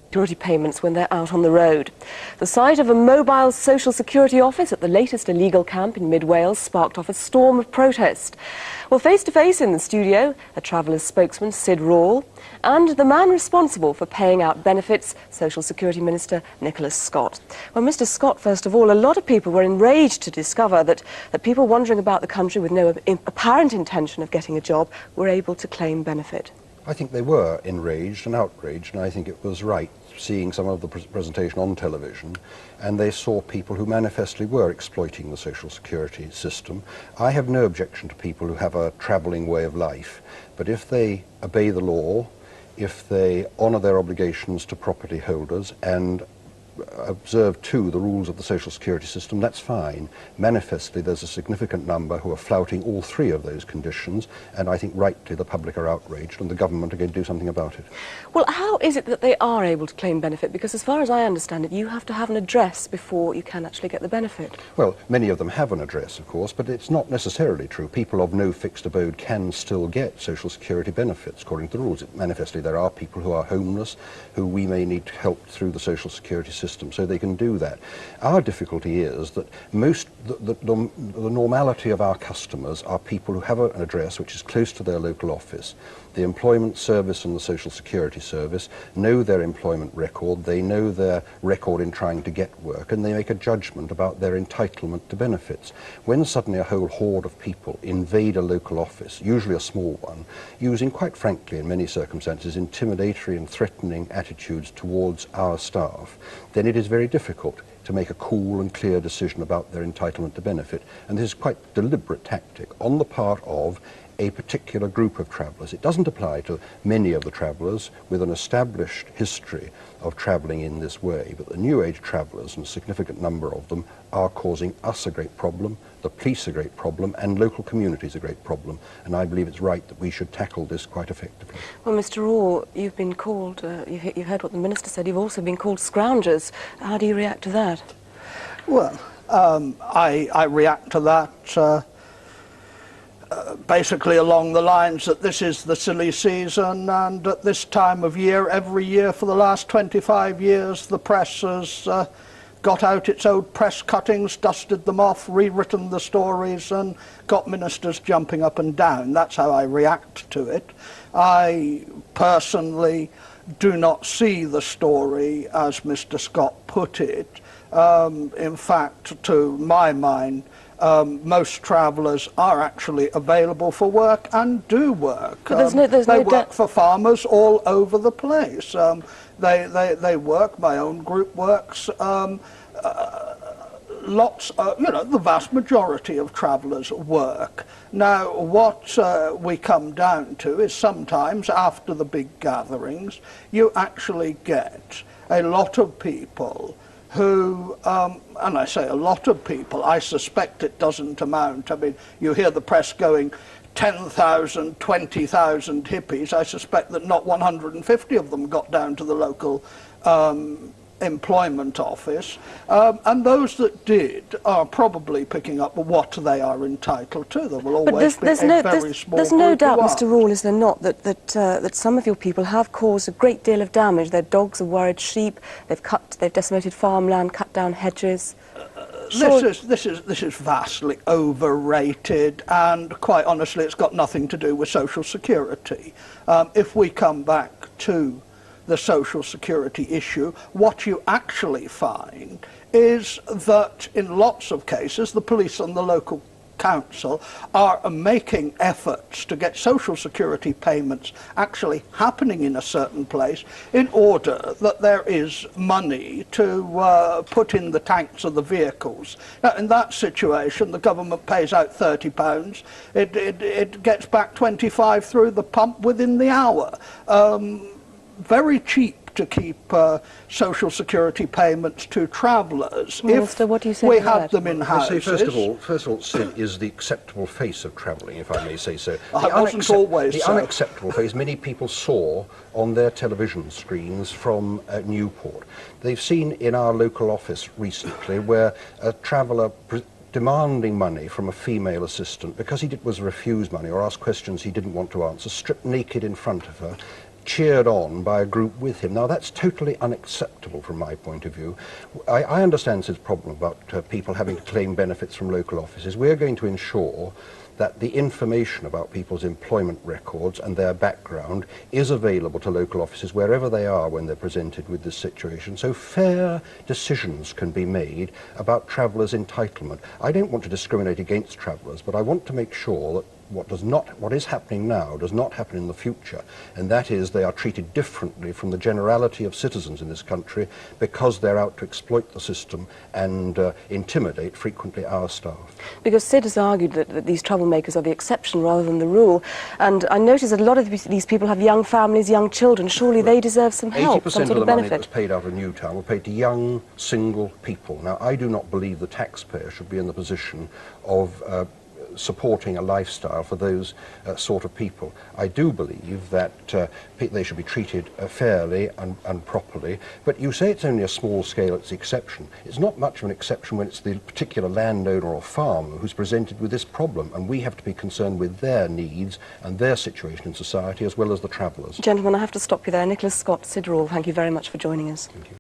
security payments when they're out on the road. The sight of a mobile social security office at the latest illegal camp in mid-Wales sparked off a storm of protest. Well, face-to-face in the studio, a Travellers spokesman, Sid Rawle, and the man responsible for paying out benefits, Social Security Minister Nicholas Scott. Well, Mr. Scott, first of all, a lot of people were enraged to discover that people wandering about the country with no apparent intention of getting a job were able to claim benefit. I think they were enraged and outraged, and I think it was right, seeing some of the presentation on television, and they saw people who manifestly were exploiting the social security system. I have no objection to people who have a travelling way of life, but if they obey the law, if they honour their obligations to property holders and observe too the rules of the social security system, that's fine. Manifestly there's a significant number who are flouting all three of those conditions, and I think rightly the public are outraged and the government are going to do something about it. Well, how is it that they are able to claim benefit? Because as far as I understand it, you have to have an address before you can actually get the benefit. Well, many of them have an address, of course, but it's not necessarily true. People of no fixed abode can still get social security benefits according to the rules. Manifestly there are people who are homeless who we may need help through the social security system, so they can do that. Our difficulty is that the normality of our customers are people who have an address which is close to their local office. The Employment Service and the Social Security Service know their employment record, they know their record in trying to get work, and they make a judgment about their entitlement to benefits. When suddenly a whole horde of people invade a local office, usually a small one, using, quite frankly in many circumstances, intimidatory and threatening attitudes towards our staff, then it is very difficult to make a cool and clear decision about their entitlement to benefit. And this is quite a deliberate tactic on the part of a particular group of travellers. It doesn't apply to many of the travellers with an established history of travelling in this way, but the New Age travellers, and a significant number of them, are causing us a great problem, the police a great problem, and local communities a great problem, and I believe it's right that we should tackle this quite effectively. Well, Mr. Rawle, you've been called, you've heard what the Minister said, you've also been called scroungers. How do you react to that? Well, I react to that basically along the lines that this is the silly season, and at this time of year, every year for the last 25 years, the press has got out its old press cuttings, dusted them off, rewritten the stories, and got ministers jumping up and down. That's how I react to it. I personally do not see the story as Mr. Scott put it. In fact, to my mind, most travellers are actually available for work and do work. They work for farmers all over the place. They work, my own group works. Lots, the vast majority of travellers work. Now, what we come down to is sometimes after the big gatherings, you actually get a lot of people who, and I say a lot of people, I suspect it doesn't amount. I mean, you hear the press going 10,000, 20,000 hippies. I suspect that not 150 of them got down to the local employment office, and those that did are probably picking up what they are entitled to. There will always be a very small There's no doubt, Mr. Rawle, is there not, that some of your people have caused a great deal of damage. Their dogs have worried sheep, they've decimated farmland, cut down hedges. This is vastly overrated, and quite honestly it's got nothing to do with social security. If we come back to the social security issue, what you actually find is that in lots of cases the police and the local council are making efforts to get social security payments actually happening in a certain place in order that there is money to put in the tanks of the vehicles. Now, in that situation, the government pays out £30, it gets back 25 through the pump within the hour. Very cheap to keep social security payments to travellers. Minister, what do you say we to had that? them in houses. First of all, Sid is the acceptable face of travelling, if I may say so. I wasn't always the so. unacceptable face many people saw on their television screens from Newport. They've seen in our local office recently where a traveller demanding money from a female assistant because he was refused money or asked questions he didn't want to answer, stripped naked in front of her, cheered on by a group with him. Now, that's totally unacceptable from my point of view. I understand Sid's problem about people having to claim benefits from local offices. We're going to ensure that the information about people's employment records and their background is available to local offices wherever they are when they're presented with this situation, so fair decisions can be made about travellers' entitlement. I don't want to discriminate against travellers, but I want to make sure that what is happening now does not happen in the future, and that is they are treated differently from the generality of citizens in this country because they're out to exploit the system and intimidate frequently our staff. Because Sid has argued that these troublemakers are the exception rather than the rule, and I notice that a lot of these people have young families, young children. Surely they deserve some help, some sort of benefit. 80% of the money that was paid out of Newtown were paid to young, single people. Now, I do not believe the taxpayer should be in the position of supporting a lifestyle for those sort of people. I do believe that they should be treated fairly and properly, but you say it's only a small scale, it's the exception. It's not much of an exception when it's the particular landowner or farmer who's presented with this problem, and we have to be concerned with their needs and their situation in society as well as the travellers. Gentlemen, I have to stop you there. Nicholas, Scott, Sid Rawle, thank you very much for joining us. Thank you.